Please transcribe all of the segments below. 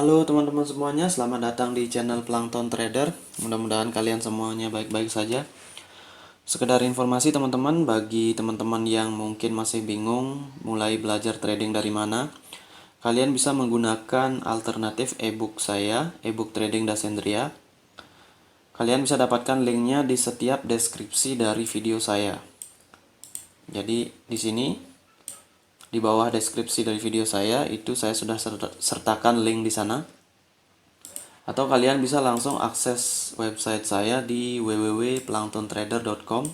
Halo teman-teman semuanya, selamat datang di channel Plankton Trader. Mudah-mudahan kalian semuanya baik-baik saja. Sekedar informasi teman-teman, bagi teman-teman yang mungkin masih bingung mulai belajar trading dari mana, kalian bisa menggunakan alternatif ebook saya, ebook Trading Dasendria. Kalian bisa dapatkan linknya di setiap deskripsi dari video saya. Jadi di sini di bawah deskripsi dari video saya itu saya sudah sertakan link di sana. Atau kalian bisa langsung akses website saya di www.planktontrader.com.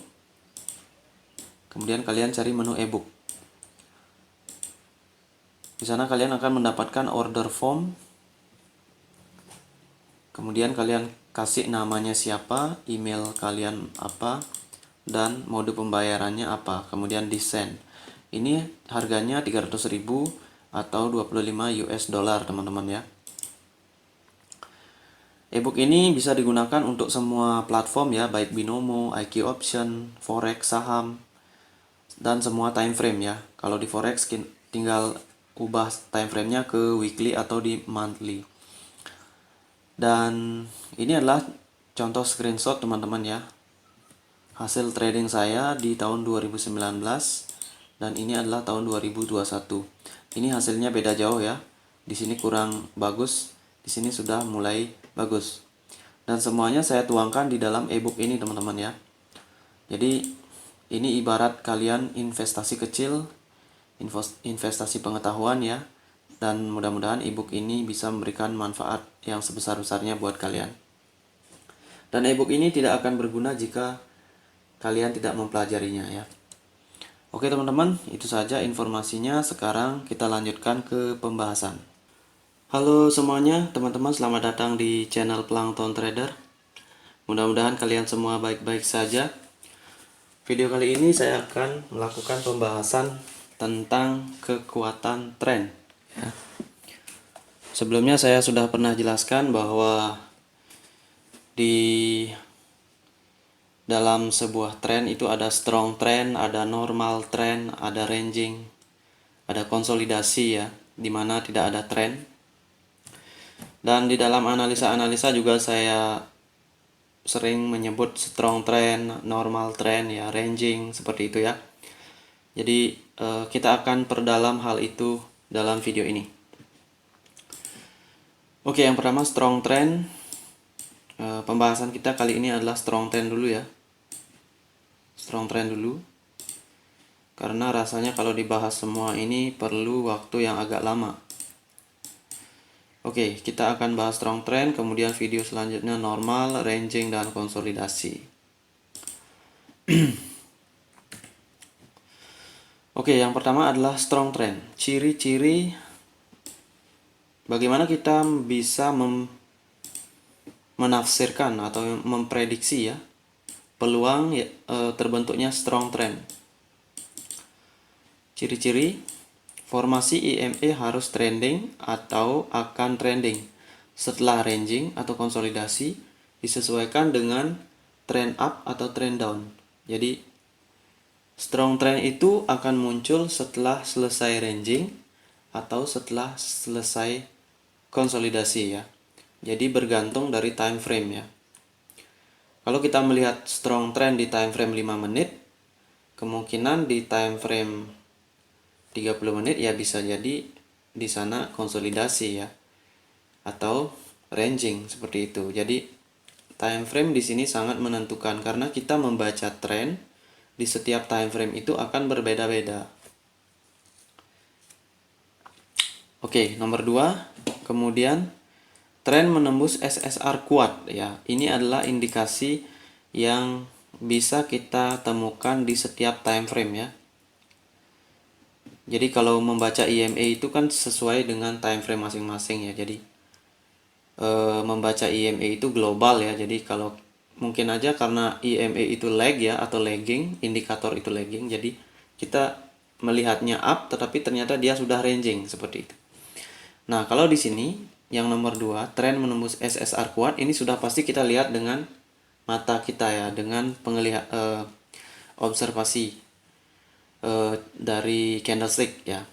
Kemudian kalian cari menu ebook. Di sana kalian akan mendapatkan order form. Kemudian kalian kasih namanya siapa, email kalian apa, dan mode pembayarannya apa. Kemudian di send. Ini harganya 300.000 atau 25 US dollar teman-teman ya. Ebook ini bisa digunakan untuk semua platform ya, baik binomo, IQ option, forex, saham, dan semua time frame ya. Kalau di forex tinggal ubah time frame-nya ke weekly atau di monthly. Dan ini adalah contoh screenshot teman-teman ya. Hasil trading saya di tahun 2019 dan ini adalah tahun 2021. Ini hasilnya beda jauh ya. Di sini kurang bagus, di sini sudah mulai bagus. Dan semuanya saya tuangkan di dalam ebook ini teman-teman ya. Jadi ini ibarat kalian investasi kecil, investasi pengetahuan ya. Dan mudah-mudahan ebook ini bisa memberikan manfaat yang sebesar-besarnya buat kalian. Dan ebook ini tidak akan berguna jika kalian tidak mempelajarinya ya. Oke teman-teman, itu saja informasinya. Sekarang kita lanjutkan ke pembahasan. Halo semuanya, teman-teman selamat datang di channel Plankton Trader. Mudah-mudahan kalian semua baik-baik saja. Video kali ini saya akan melakukan pembahasan tentang kekuatan tren ya. Sebelumnya saya sudah pernah jelaskan bahwa di dalam sebuah tren itu ada strong trend, ada normal trend, ada ranging, ada konsolidasi ya, dimana tidak ada tren. Dan di dalam analisa-analisa juga saya sering menyebut strong trend, normal trend ya, ranging seperti itu ya. Jadi kita akan perdalam hal itu dalam video ini. Oke, yang pertama strong trend. Pembahasan kita kali ini adalah strong trend dulu ya. Strong trend dulu. Karena rasanya kalau dibahas semua ini perlu waktu yang agak lama. Oke, kita akan bahas strong trend, kemudian video selanjutnya normal, ranging, dan konsolidasi. Oke, yang pertama adalah strong trend. Ciri-ciri bagaimana kita bisa menafsirkan atau memprediksi ya peluang terbentuknya strong trend. Ciri-ciri formasi IMA harus trending atau akan trending setelah ranging atau konsolidasi disesuaikan dengan trend up atau trend down. Jadi strong trend itu akan muncul setelah selesai ranging atau setelah selesai konsolidasi ya. Jadi bergantung dari time frame ya. Kalau kita melihat strong trend di time frame 5 menit, kemungkinan di time frame 30 menit ya bisa jadi di sana konsolidasi ya atau ranging seperti itu. Jadi time frame di sini sangat menentukan karena kita membaca tren di setiap time frame itu akan berbeda-beda. Oke, nomor 2, kemudian tren menembus SSR kuat ya. Ini adalah indikasi yang bisa kita temukan di setiap time frame ya. Jadi kalau membaca IMA itu kan sesuai dengan time frame masing-masing ya. Jadi membaca IMA itu global ya. Jadi kalau mungkin aja karena IMA itu lag ya atau lagging, indikator itu lagging. Jadi kita melihatnya up tetapi ternyata dia sudah ranging seperti itu. Nah, kalau di sini yang nomor 2, tren menembus SSR kuat, ini sudah pasti kita lihat dengan mata kita ya, dengan observasi dari candlestick ya.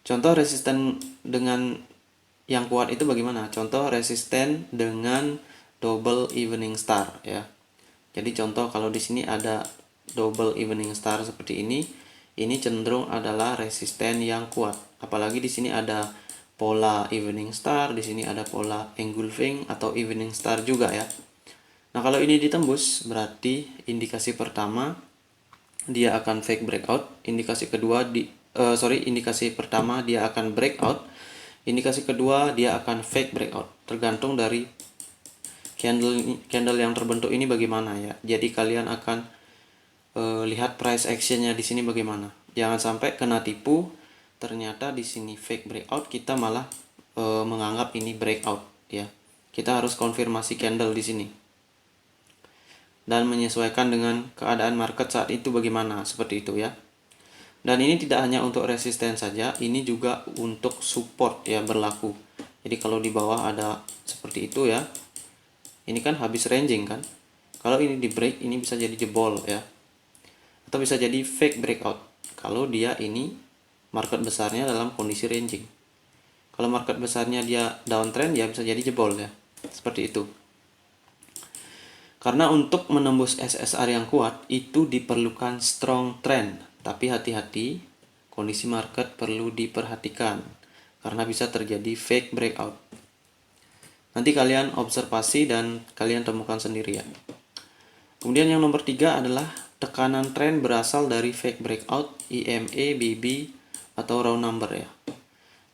Contoh resisten dengan yang kuat itu bagaimana? Contoh resisten dengan double evening star ya. Jadi contoh kalau di sini ada double evening star seperti ini cenderung adalah resisten yang kuat. Apalagi di sini ada pola evening star, di sini ada pola engulfing atau evening star juga ya. Nah, kalau ini ditembus berarti indikasi pertama dia akan fake breakout, indikasi kedua indikasi pertama dia akan breakout, indikasi kedua dia akan fake breakout. Tergantung dari candle yang terbentuk ini bagaimana ya. Jadi kalian akan lihat price actionnya di sini bagaimana. Jangan sampai kena tipu, ternyata di sini fake breakout, kita malah menganggap ini breakout ya. Kita harus konfirmasi candle di sini dan menyesuaikan dengan keadaan market saat itu bagaimana, seperti itu ya. Dan ini tidak hanya untuk resisten saja, ini juga untuk support ya berlaku. Jadi kalau di bawah ada seperti itu ya, ini kan habis ranging kan. Kalau ini di break, ini bisa jadi jebol ya, atau bisa jadi fake breakout kalau dia ini market besarnya dalam kondisi ranging. Kalau market besarnya dia downtrend ya bisa jadi jebol ya, seperti itu. Karena untuk menembus SSR yang kuat itu diperlukan strong trend, tapi hati-hati, kondisi market perlu diperhatikan karena bisa terjadi fake breakout. Nanti kalian observasi dan kalian temukan sendiri ya. Kemudian yang nomor 3 adalah tekanan tren berasal dari fake breakout, EMA, BB, atau round number ya.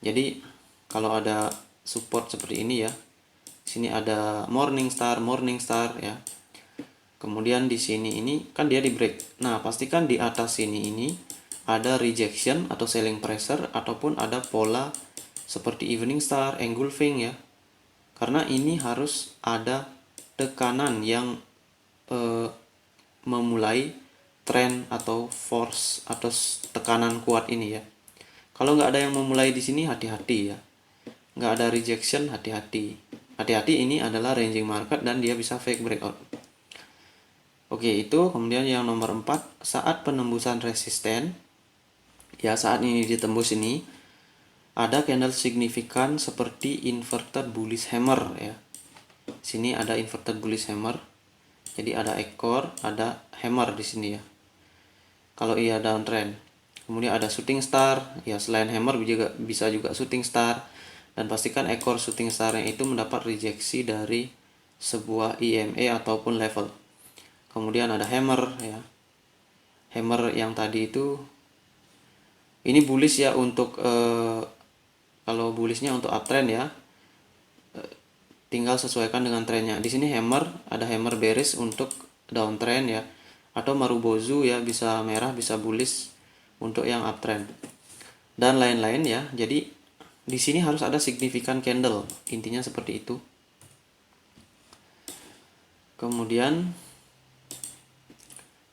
Jadi kalau ada support seperti ini ya, sini ada morning star ya. Kemudian di sini ini kan dia di break. Nah, pastikan di atas sini ini ada rejection atau selling pressure ataupun ada pola seperti evening star, engulfing ya. Karena ini harus ada tekanan yang memulai tren atau force atau tekanan kuat ini ya. Kalau nggak ada yang memulai di sini, hati-hati ya. Nggak ada rejection, hati-hati. Hati-hati, ini adalah ranging market dan dia bisa fake breakout. Oke, itu. Kemudian yang nomor 4, saat penembusan resisten, ya saat ini ditembus ini, ada candle signifikan seperti inverted bullish hammer ya. Sini ada inverted bullish hammer. Jadi ada ekor, ada hammer di sini ya. Kalau iya downtrend. Kemudian ada shooting star, ya selain hammer juga bisa juga shooting star. Dan pastikan ekor shooting starnya itu mendapat rejeksi dari sebuah EMA ataupun level. Kemudian ada hammer ya. Hammer yang tadi itu ini bullish ya untuk kalau bullishnya untuk uptrend ya. Tinggal sesuaikan dengan trennya. Di sini hammer, ada hammer bearish untuk downtrend ya. Atau marubozu ya, bisa merah, bisa bullish untuk yang uptrend. Dan lain-lain ya. Jadi di sini harus ada signifikan candle. Intinya seperti itu. Kemudian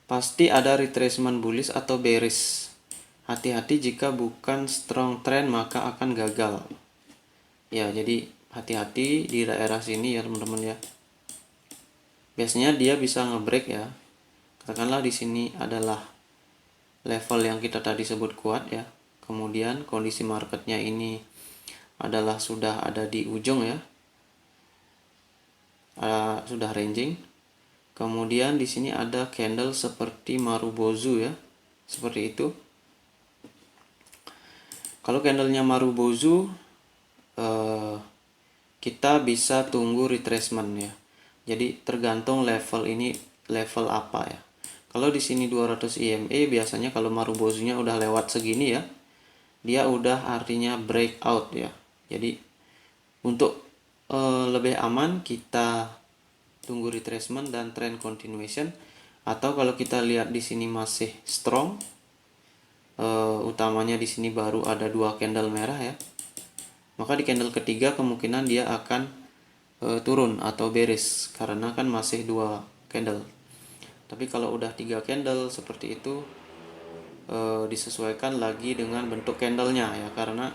pasti ada retracement bullish atau bearish. Hati-hati jika bukan strong trend maka akan gagal. Ya, jadi hati-hati di daerah sini ya teman-teman ya. Biasanya dia bisa ngebreak ya. Katakanlah di sini adalah level yang kita tadi sebut kuat ya. Kemudian kondisi marketnya ini adalah sudah ada di ujung ya. Sudah ranging. Kemudian di sini ada candle seperti marubozu ya. Seperti itu. Kalau candlenya marubozu kita bisa tunggu retracement ya. Jadi tergantung level ini level apa ya. Kalau di sini 200 EMA biasanya kalau marubozunya udah lewat segini ya, dia udah artinya breakout ya. Jadi untuk lebih aman kita tunggu retracement dan trend continuation, atau kalau kita lihat di sini masih strong, utamanya di sini baru ada 2 candle merah ya, maka di candle ketiga kemungkinan dia akan turun atau bearish karena kan masih 2 candle. Tapi kalau udah 3 candle seperti itu disesuaikan lagi dengan bentuk candlenya ya, karena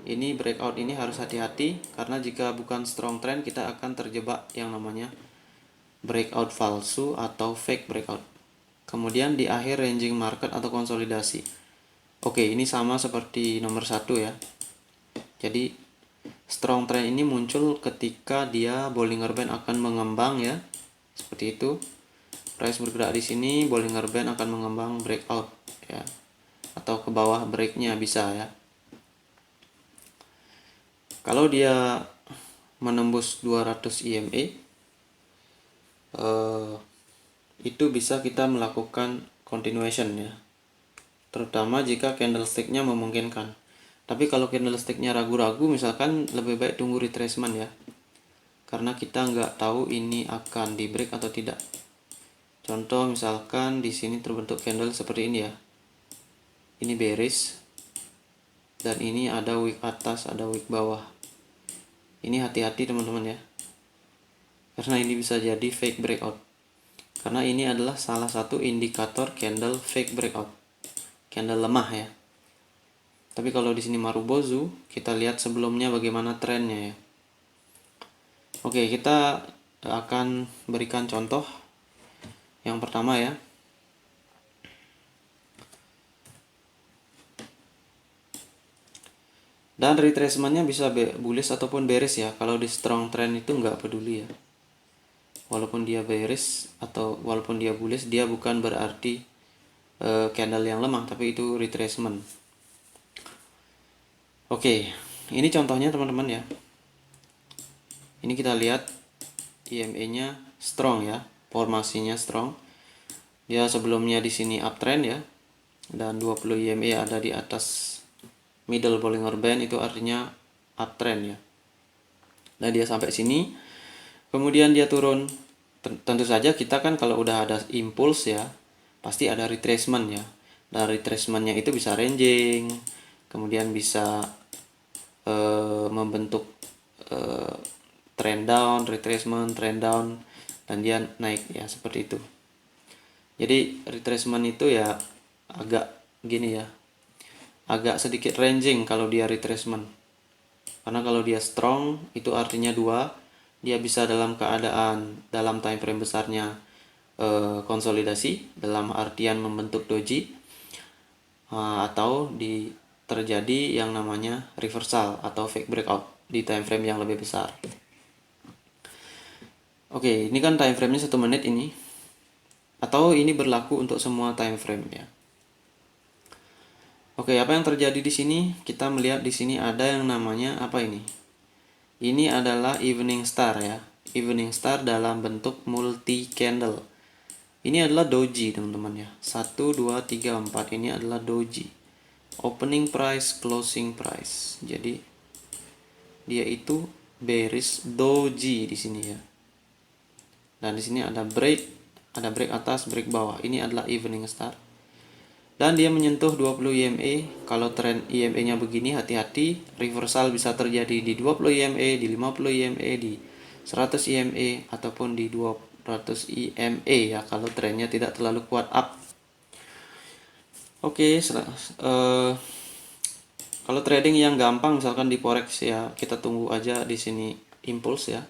ini breakout ini harus hati-hati karena jika bukan strong trend kita akan terjebak yang namanya breakout palsu atau fake breakout. Kemudian di akhir ranging market atau konsolidasi. Oke, ini sama seperti nomor 1 ya. Jadi Strong trend ini muncul ketika dia Bollinger Band akan mengembang ya. Seperti itu. Price bergerak di sini, Bollinger Band akan mengembang breakout ya. Atau ke bawah breaknya bisa ya. Kalau dia menembus 200 EMA itu bisa kita melakukan continuation ya. Terutama jika candlesticknya memungkinkan. Tapi kalau candlesticknya ragu-ragu, misalkan lebih baik tunggu retracement ya. Karena kita nggak tahu ini akan di break atau tidak. Contoh misalkan di sini terbentuk candle seperti ini ya. Ini bearish. Dan ini ada wick atas, ada wick bawah. Ini hati-hati teman-teman ya. Karena ini bisa jadi fake breakout. Karena ini adalah salah satu indikator candle fake breakout. Candle lemah ya. Tapi kalau di sini Marubozu, kita lihat sebelumnya bagaimana trennya ya. Oke, kita akan berikan contoh. Yang pertama ya. Dan retracementnya bisa bullish ataupun bearish ya. Kalau di strong trend itu nggak peduli ya. Walaupun dia bearish atau walaupun dia bullish, dia bukan berarti candle yang lemah, tapi itu retracement. Oke, ini contohnya teman-teman ya. Ini kita lihat EMA-nya strong ya, formasinya strong. Dia sebelumnya di sini uptrend ya. Dan 20 EMA ada di atas middle Bollinger Band, itu artinya uptrend ya. Nah, dia sampai sini. Kemudian dia turun. Tentu saja kita kan kalau udah ada impuls ya, pasti ada retracement ya. Dan retracementnya itu bisa ranging, kemudian bisa membentuk trend down, retracement, trend down, dan dia naik ya, seperti itu. Jadi retracement itu ya agak gini ya, agak sedikit ranging kalau dia retracement. Karena kalau dia strong itu artinya dua, dia bisa dalam keadaan dalam time frame besarnya konsolidasi dalam artian membentuk doji, atau terjadi yang namanya reversal atau fake breakout di time frame yang lebih besar. Oke, ini kan time frame-nya 1 menit ini. Atau ini berlaku untuk semua time frame ya. Oke, apa yang terjadi di sini? Kita melihat di sini ada yang namanya apa ini? Ini adalah evening star ya. Evening star dalam bentuk multi candle. Ini adalah doji teman-teman ya. 1, 2, 3, 4 ini adalah doji. Opening price, closing price. Jadi dia itu bearish doji di sini ya. Dan di sini ada break atas, break bawah. Ini adalah evening star. Dan dia menyentuh 20 EMA. Kalau tren EMA-nya begini, hati-hati, reversal bisa terjadi di 20 EMA, di 50 EMA, di 100 EMA ataupun di 200 EMA ya, kalau trennya tidak terlalu kuat up. Oke, kalau trading yang gampang misalkan di forex ya, kita tunggu aja di sini impulse ya.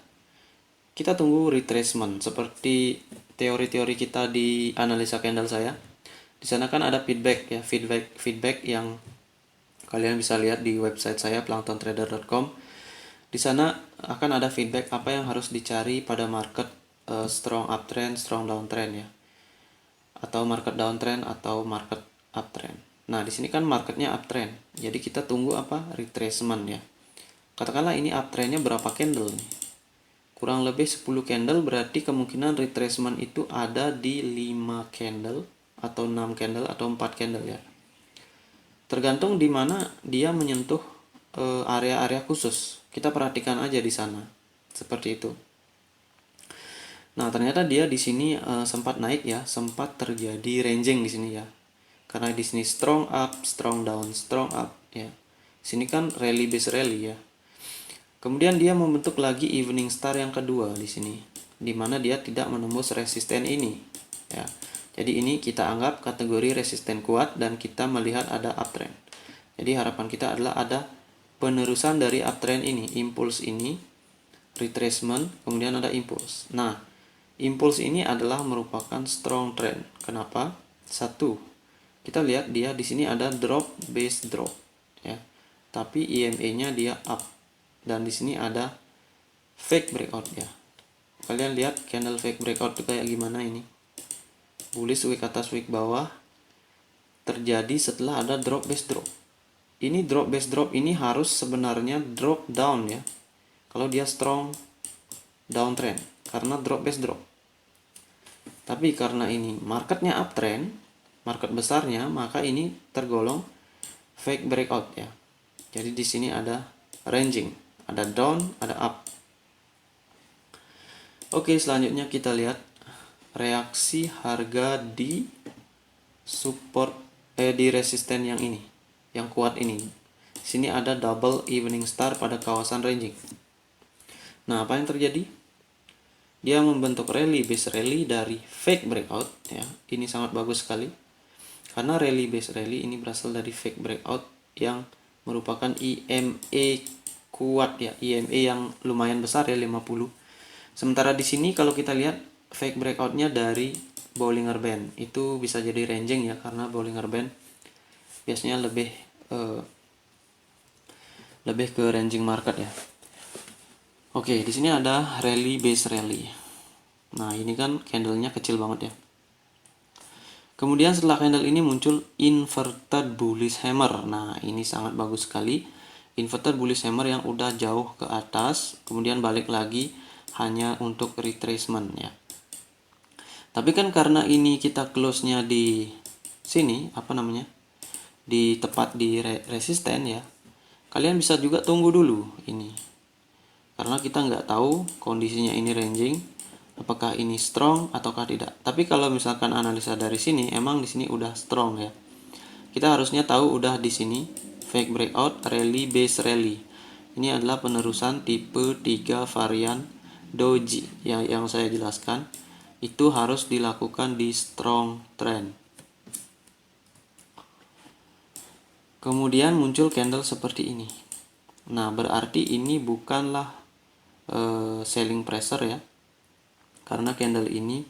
Kita tunggu retracement seperti teori-teori kita di analisa candle saya. Di sana kan ada feedback ya, feedback yang kalian bisa lihat di website saya planktontrader.com. Di sana akan ada feedback apa yang harus dicari pada market strong uptrend, strong downtrend ya. Atau market downtrend atau market uptrend. Nah, di sini kan marketnya uptrend. Jadi kita tunggu apa? Retracement ya. Katakanlah ini uptrendnya berapa candle nih? Kurang lebih 10 candle, berarti kemungkinan retracement itu ada di 5 candle atau 6 candle atau 4 candle ya. Tergantung di mana dia menyentuh area-area khusus. Kita perhatikan aja di sana. Seperti itu. Nah, ternyata dia di sini sempat naik ya, sempat terjadi ranging di sini ya. Karena di sini strong up, strong down, strong up ya. Sini kan rally base rally ya. Kemudian dia membentuk lagi evening star yang kedua di sini, di mana dia tidak menembus resisten ini ya. Jadi ini kita anggap kategori resisten kuat dan kita melihat ada uptrend. Jadi harapan kita adalah ada penerusan dari uptrend ini, impulse ini, retracement, kemudian ada impulse. Nah, impulse ini adalah merupakan strong trend. Kenapa? Satu, kita lihat dia di sini ada drop base drop ya. Tapi EMA-nya dia up. dan di sini ada fake breakout ya. Kalian lihat candle fake breakout itu kayak gimana ini. Bullish wick atas wick bawah terjadi setelah ada drop base drop. Ini drop base drop ini harus sebenarnya drop down ya. Kalau dia strong downtrend karena drop base drop. Tapi karena ini marketnya uptrend, market besarnya, maka ini tergolong fake breakout ya. Jadi di sini ada ranging, ada down, ada up. Oke, selanjutnya kita lihat reaksi harga di support di resisten yang ini, yang kuat ini. Sini ada double evening star pada kawasan ranging. Nah, apa yang terjadi? Dia membentuk rally base rally dari fake breakout ya. Ini sangat bagus sekali. Karena rally base rally ini berasal dari fake breakout yang merupakan EMA kuat ya, EMA yang lumayan besar ya, 50. Sementara di sini kalau kita lihat fake breakoutnya dari Bollinger Band, itu bisa jadi ranging ya, karena Bollinger Band biasanya lebih ke ranging market ya. Oke, di sini ada rally base rally. Nah, ini kan candlenya kecil banget ya. Kemudian setelah candle ini muncul inverted bullish hammer. Nah, ini sangat bagus sekali. Inverted bullish hammer yang udah jauh ke atas, kemudian balik lagi hanya untuk retracement ya. Tapi kan karena ini kita close-nya di sini, di tepat di resisten ya. Kalian bisa juga tunggu dulu ini. Karena kita nggak tahu kondisinya ini ranging, apakah ini strong ataukah tidak. Tapi kalau misalkan analisa dari sini, emang di sini udah strong ya. Kita harusnya tahu udah di sini fake breakout, rally base rally. Ini adalah penerusan tipe 3 varian doji yang saya jelaskan. Itu harus dilakukan di strong trend. Kemudian muncul candle seperti ini. Nah, berarti ini bukanlah selling pressure ya. Karena candle ini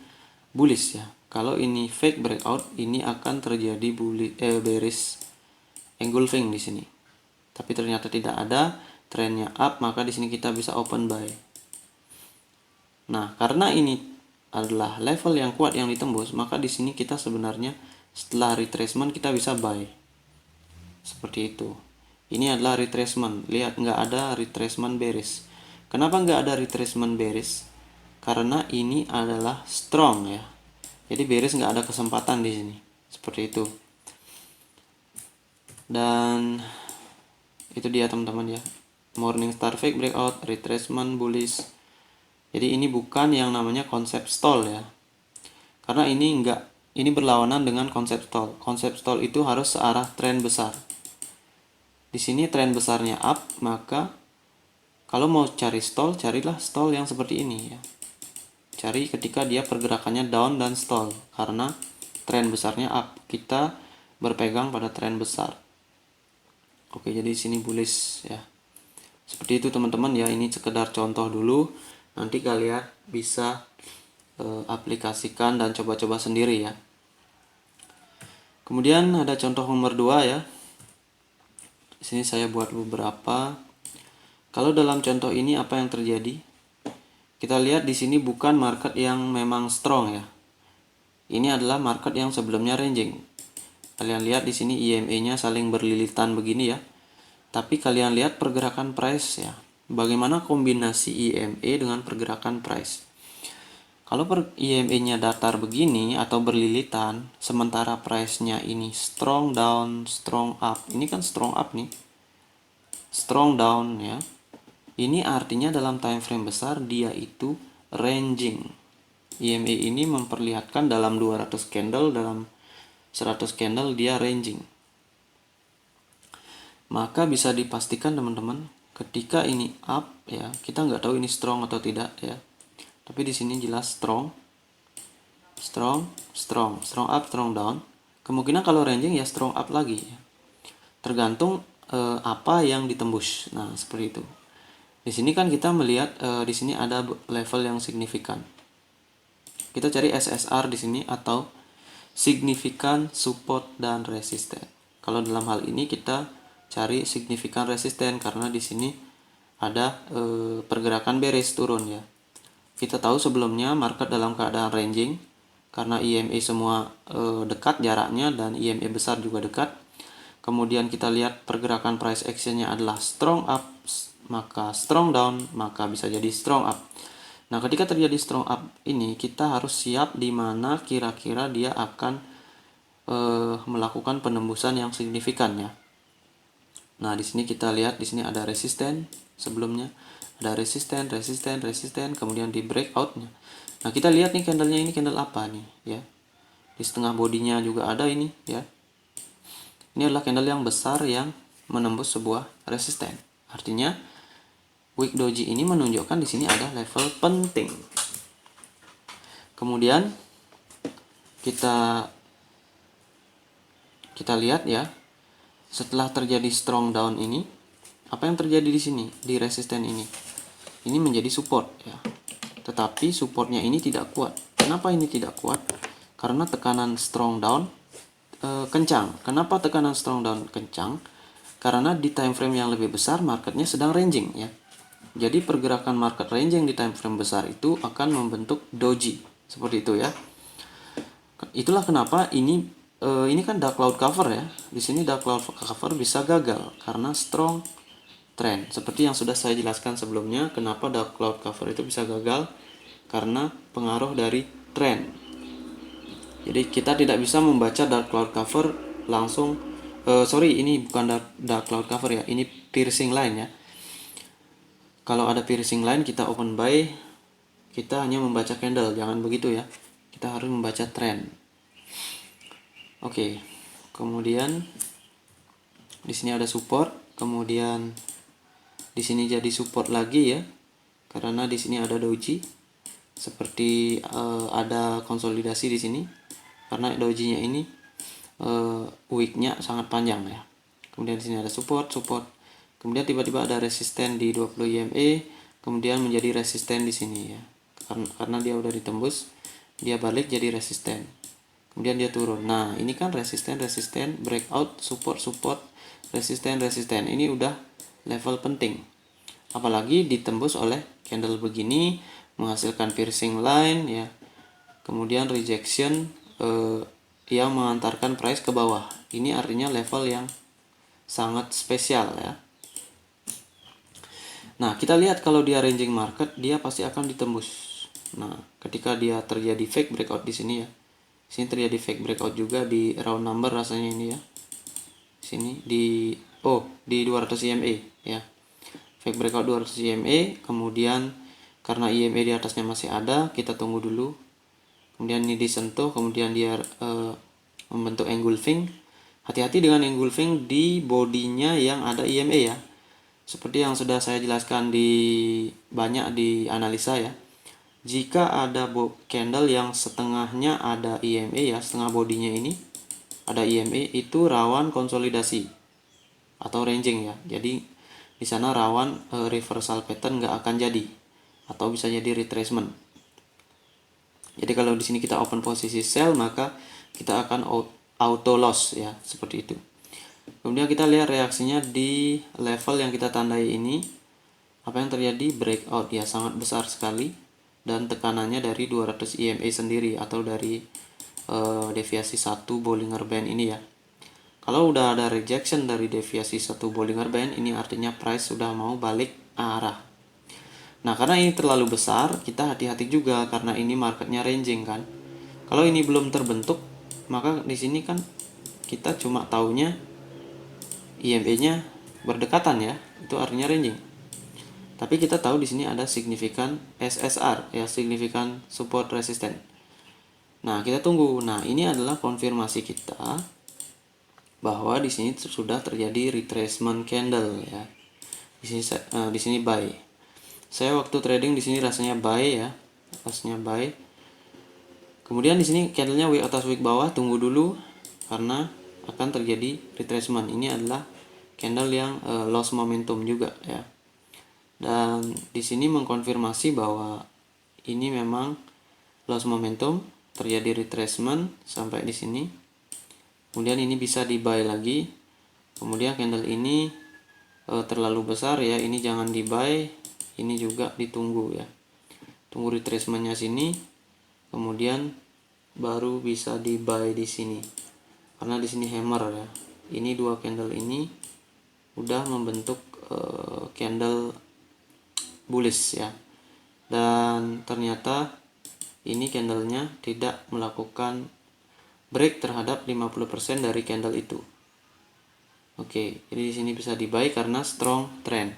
bullish ya. Kalau ini fake breakout, ini akan terjadi bearish engulfing di sini. Tapi ternyata tidak ada, trennya up, maka di sini kita bisa open buy. Nah, karena ini adalah level yang kuat yang ditembus, maka di sini kita sebenarnya setelah retracement kita bisa buy. Seperti itu. Ini adalah retracement. Lihat, nggak ada retracement bearish. Kenapa nggak ada retracement bearish? Karena ini adalah strong ya. Jadi bearish nggak ada kesempatan di sini. Seperti itu. Dan itu dia teman-teman ya. Morning star fake breakout, retracement bullish. Jadi ini bukan yang namanya konsep stall ya. Karena ini berlawanan dengan konsep stall. Konsep stall itu harus searah tren besar. Di sini tren besarnya up, maka kalau mau cari stall, carilah stall yang seperti ini ya. Cari ketika dia pergerakannya down dan stall, karena tren besarnya up. Kita berpegang pada tren besar. Oke, jadi di sini bullish ya. Seperti itu teman-teman ya, ini sekedar contoh dulu. Nanti kalian bisa aplikasikan dan coba-coba sendiri ya. Kemudian ada contoh nomor 2 ya. Di sini saya buat beberapa. Kalau dalam contoh ini apa yang terjadi? Kita lihat di sini bukan market yang memang strong ya. Ini adalah market yang sebelumnya ranging. Kalian lihat di sini EMA-nya saling berlilitan begini ya. Tapi kalian lihat pergerakan price ya. Bagaimana kombinasi EMA dengan pergerakan price? Kalau EMA-nya datar begini atau berlilitan, sementara price-nya ini strong down, strong up. Ini kan strong up nih. Strong down ya. Ini artinya dalam time frame besar dia itu ranging. EMA ini memperlihatkan dalam 200 candle, dalam 100 candle dia ranging. Maka bisa dipastikan teman-teman, ketika ini up ya, kita nggak tahu ini strong atau tidak ya. Tapi di sini jelas strong up, strong down. Kemungkinan kalau ranging ya strong up lagi ya. Tergantung apa yang ditembus. Nah, seperti itu. Di sini kan kita melihat di sini ada level yang signifikan. Kita cari SSR di sini atau signifikan support dan resisten. Kalau dalam hal ini kita cari signifikan resisten karena di sini ada pergerakan bearish turun ya. Kita tahu sebelumnya market dalam keadaan ranging karena EMA semua dekat jaraknya dan EMA besar juga dekat. Kemudian kita lihat pergerakan price actionnya adalah strong up, maka strong down, maka bisa jadi strong up. Nah, ketika terjadi strong up ini kita harus siap di mana kira-kira dia akan melakukan penembusan yang signifikan ya. Nah, di sini kita lihat di sini ada resisten sebelumnya, ada resisten, kemudian di breakoutnya. Nah, kita lihat nih candlenya ini candle apa nih ya. Di setengah bodinya juga ada ini ya. Ini adalah candle yang besar yang menembus sebuah resisten. Artinya wick doji ini menunjukkan di sini ada level penting. Kemudian kita lihat ya, setelah terjadi strong down ini, apa yang terjadi di sini di resisten ini? Ini menjadi support ya. Tetapi supportnya ini tidak kuat. Kenapa ini tidak kuat? Karena tekanan strong down kencang. Kenapa tekanan strong down kencang? Karena di time frame yang lebih besar marketnya sedang ranging ya. Jadi pergerakan market ranging di time frame besar itu akan membentuk doji seperti itu ya. Itulah kenapa ini kan dark cloud cover ya. Di sini dark cloud cover bisa gagal karena strong trend. Seperti yang sudah saya jelaskan sebelumnya, kenapa dark cloud cover itu bisa gagal karena pengaruh dari trend. Jadi kita tidak bisa membaca dark cloud cover langsung. Ini bukan dark cloud cover ya, ini piercing line ya. Kalau ada piercing line kita open buy, kita hanya membaca candle, jangan begitu ya. Kita harus membaca trend. Oke. Kemudian di sini ada support, kemudian di sini jadi support lagi ya. Karena di sini ada doji. Seperti ada konsolidasi di sini. Karena dojinya ini wicknya sangat panjang ya. Kemudian di sini ada support. Kemudian tiba-tiba ada resisten di 20 EMA, kemudian menjadi resisten di sini ya. Karena dia udah ditembus, dia balik jadi resisten. Kemudian dia turun. Nah, ini kan resisten, breakout, support, resisten. Ini udah level penting. Apalagi ditembus oleh candle begini, menghasilkan piercing line ya. Kemudian rejection yang mengantarkan price ke bawah. Ini artinya level yang sangat spesial ya. Nah, kita lihat kalau dia ranging market, dia pasti akan ditembus. Nah, ketika dia terjadi fake breakout di sini ya. Sini terjadi fake breakout juga di round number rasanya ini ya. Sini di 200 EMA ya. Fake breakout 200 EMA, kemudian karena EMA di atasnya masih ada, kita tunggu dulu. Kemudian ini disentuh, kemudian dia membentuk engulfing. Hati-hati dengan engulfing di bodinya yang ada EMA ya. Seperti yang sudah saya jelaskan banyak di analisa ya. Jika ada candle yang setengahnya ada EMA ya, setengah bodinya ini ada EMA, itu rawan konsolidasi atau ranging ya. Jadi di sana rawan reversal pattern nggak akan jadi atau bisa jadi retracement. Jadi kalau di sini kita open posisi sell, maka kita akan auto loss ya, seperti itu. Kemudian kita lihat reaksinya di level yang kita tandai ini. Apa yang terjadi? Breakout ya, sangat besar sekali, dan tekanannya dari 200 EMA sendiri atau dari deviasi 1 Bollinger Band ini ya. Kalau udah ada rejection dari deviasi 1 Bollinger Band, ini artinya price sudah mau balik arah. Nah, karena ini terlalu besar, kita hati-hati juga karena ini marketnya ranging kan. Kalau ini belum terbentuk, maka di sini kan kita cuma taunya EMA-nya berdekatan ya, itu artinya ranging. Tapi kita tahu di sini ada signifikan SSR ya, signifikan support resisten. Nah, kita tunggu. Nah, ini adalah konfirmasi kita bahwa di sini sudah terjadi retracement candle ya. Di sini buy. Saya waktu trading di sini rasanya buy ya, rasanya buy. Kemudian di sini candlenya wick atas wick bawah, tunggu dulu karena akan terjadi retracement. Ini adalah candle yang loss momentum juga ya. Dan di sini mengkonfirmasi bahwa ini memang loss momentum, terjadi retracement sampai di sini. Kemudian ini bisa di buy lagi. Kemudian candle ini terlalu besar ya, ini jangan di buy, ini juga ditunggu ya. Tunggu retracementnya sini, kemudian baru bisa di buy di sini. Karena di sini hammer ya. Ini dua candle ini udah membentuk candle bullish ya. Dan ternyata ini candlenya tidak melakukan break terhadap 50% dari candle itu. Oke, jadi di sini bisa di buy karena strong trend.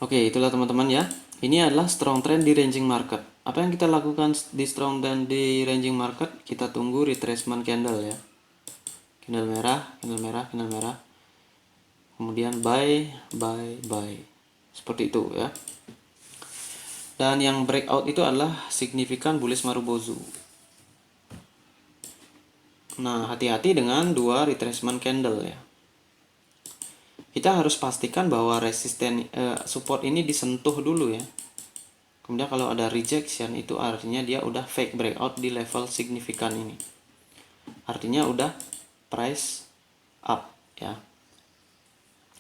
Oke, itulah teman-teman ya. Ini adalah strong trend di ranging market. Apa yang kita lakukan di strong trend di ranging market? Kita tunggu retracement candle ya. Candle merah, candle merah, candle merah. Kemudian buy, buy, buy. Seperti itu ya. Dan yang breakout itu adalah signifikan bullish Marubozu. Nah, hati-hati dengan dua retracement candle ya. Kita harus pastikan bahwa resisten support ini disentuh dulu ya. Kemudian kalau ada rejection itu artinya dia udah fake breakout di level signifikan ini. Artinya udah price up ya.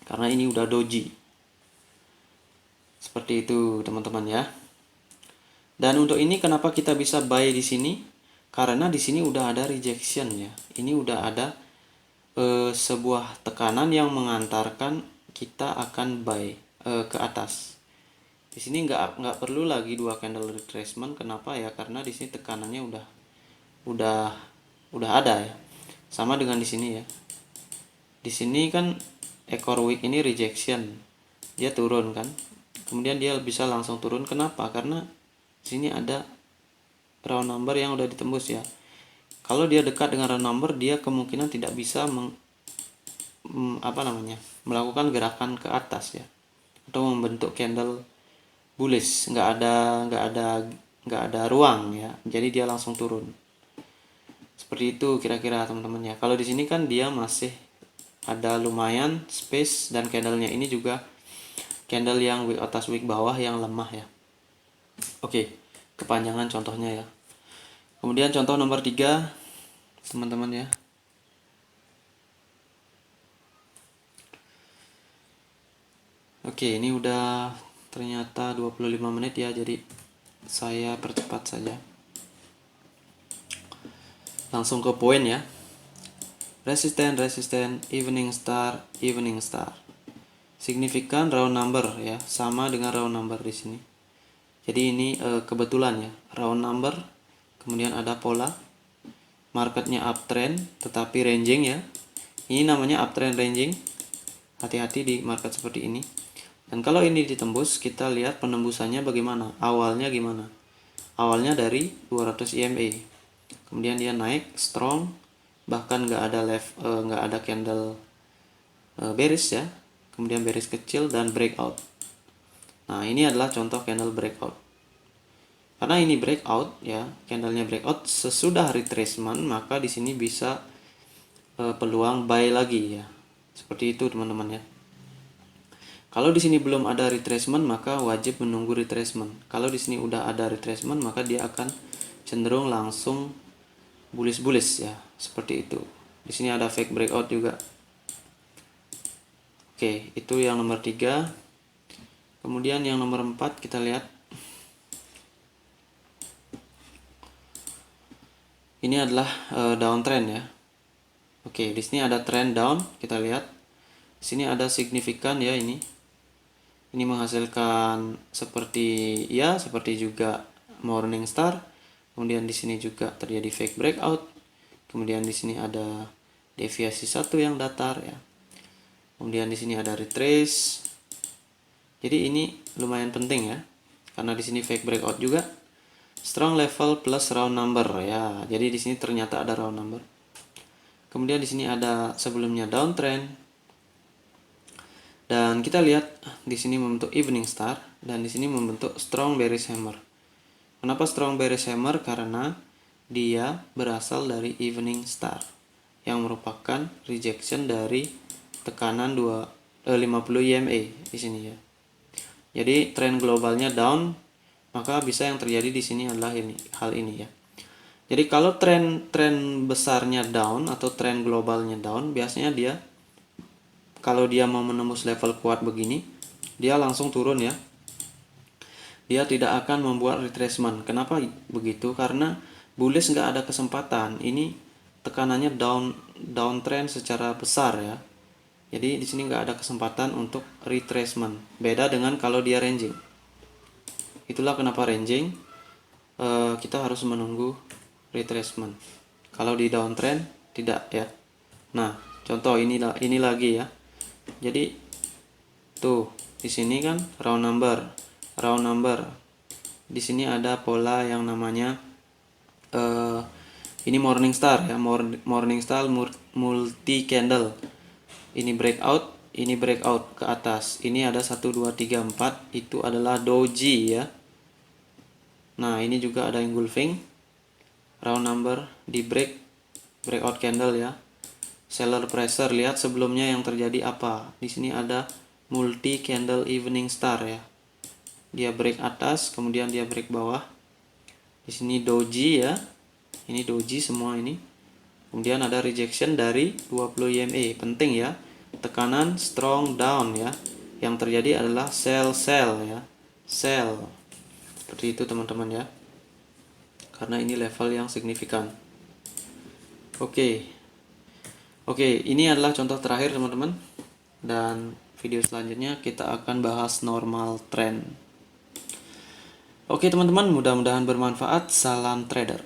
Karena ini udah doji. Seperti itu teman-teman ya. Dan untuk ini kenapa kita bisa buy di sini? Karena di sini udah ada rejection ya. Ini udah ada sebuah tekanan yang mengantarkan kita akan buy ke atas. Di sini nggak perlu lagi dua candle retracement. Kenapa ya? Karena di sini tekanannya udah ada ya. Sama dengan di sini ya. Di sini kan ekor wick ini rejection. Dia turun kan. Kemudian dia bisa langsung turun. Kenapa? Karena di sini ada round number yang udah ditembus ya. Kalau dia dekat dengan round number, dia kemungkinan tidak bisa melakukan gerakan ke atas ya, atau membentuk candle bullish. Nggak ada ruang ya, jadi dia langsung turun. Seperti itu kira-kira teman-teman ya. Kalau di sini kan dia masih ada lumayan space, dan candlenya ini juga candle yang wick atas wick bawah yang lemah ya. Oke, kepanjangan contohnya ya. Kemudian contoh nomor 3 teman-teman ya. Oke, ini udah ternyata 25 menit ya, jadi saya percepat saja. Langsung ke poin ya. Resisten, evening star, evening star. Signifikan round number ya, sama dengan round number di sini. Jadi ini kebetulan ya, round number, kemudian ada pola, marketnya uptrend tetapi ranging ya. Ini namanya uptrend ranging. Hati-hati di market seperti ini. Dan kalau ini ditembus, kita lihat penembusannya bagaimana. Awalnya gimana? Awalnya dari 200 EMA. Kemudian dia naik strong, bahkan nggak ada candle bearish ya. Kemudian bearish kecil dan breakout. Nah, ini adalah contoh candle breakout. Karena ini breakout ya, candlenya breakout sesudah retracement, maka di sini bisa peluang buy lagi ya. Seperti itu teman-teman ya. Kalau di sini belum ada retracement, maka wajib menunggu retracement. Kalau di sini udah ada retracement, maka dia akan cenderung langsung bullish ya, seperti itu. Di sini ada fake breakout juga. Oke, itu yang nomor 3. Kemudian yang nomor 4 kita lihat. Ini adalah downtrend ya. Oke, di sini ada trend down, kita lihat. Di sini ada signifikan ya ini. Ini menghasilkan seperti juga morning star. Kemudian di sini juga terjadi fake breakout. Kemudian di sini ada deviasi 1 yang datar ya. Kemudian di sini ada retrace. Jadi ini lumayan penting ya. Karena di sini fake breakout juga. Strong level plus round number ya. Jadi di sini ternyata ada round number. Kemudian di sini ada sebelumnya downtrend. Dan kita lihat di sini membentuk evening star dan di sini membentuk strong bearish hammer. Kenapa strong bearish hammer? Karena dia berasal dari evening star yang merupakan rejection dari tekanan 50 EMA di sini ya. Jadi tren globalnya down, maka bisa yang terjadi di sini adalah hal ini ya. Jadi kalau tren besarnya down atau tren globalnya down, biasanya dia kalau dia mau menembus level kuat begini, dia langsung turun ya. Dia tidak akan membuat retracement. Kenapa begitu? Karena bullish nggak ada kesempatan. Ini tekanannya downtrend secara besar ya. Jadi di sini nggak ada kesempatan untuk retracement. Beda dengan kalau dia ranging. Itulah kenapa ranging kita harus menunggu retracement. Kalau di downtrend tidak ya. Nah, contoh ini lagi ya. Jadi tuh di sini kan round number. Di sini ada pola yang namanya ini Morningstar ya, Morningstar multi candle. Ini breakout ke atas. Ini ada 1 2 3 4, itu adalah doji ya. Nah, ini juga ada engulfing. Round number di breakout candle ya. Seller pressure, lihat sebelumnya yang terjadi apa. Di sini ada multi candle evening star ya. Dia break atas, kemudian dia break bawah. Di sini doji ya. Ini doji semua ini. Kemudian ada rejection dari 20 EMA. Penting ya. Tekanan strong down ya. Yang terjadi adalah sell ya. Sell. Seperti itu teman-teman ya. Karena ini level yang signifikan. Oke, ini adalah contoh terakhir teman-teman. Dan video selanjutnya kita akan bahas normal trend. Oke teman-teman, mudah-mudahan bermanfaat. Salam trader.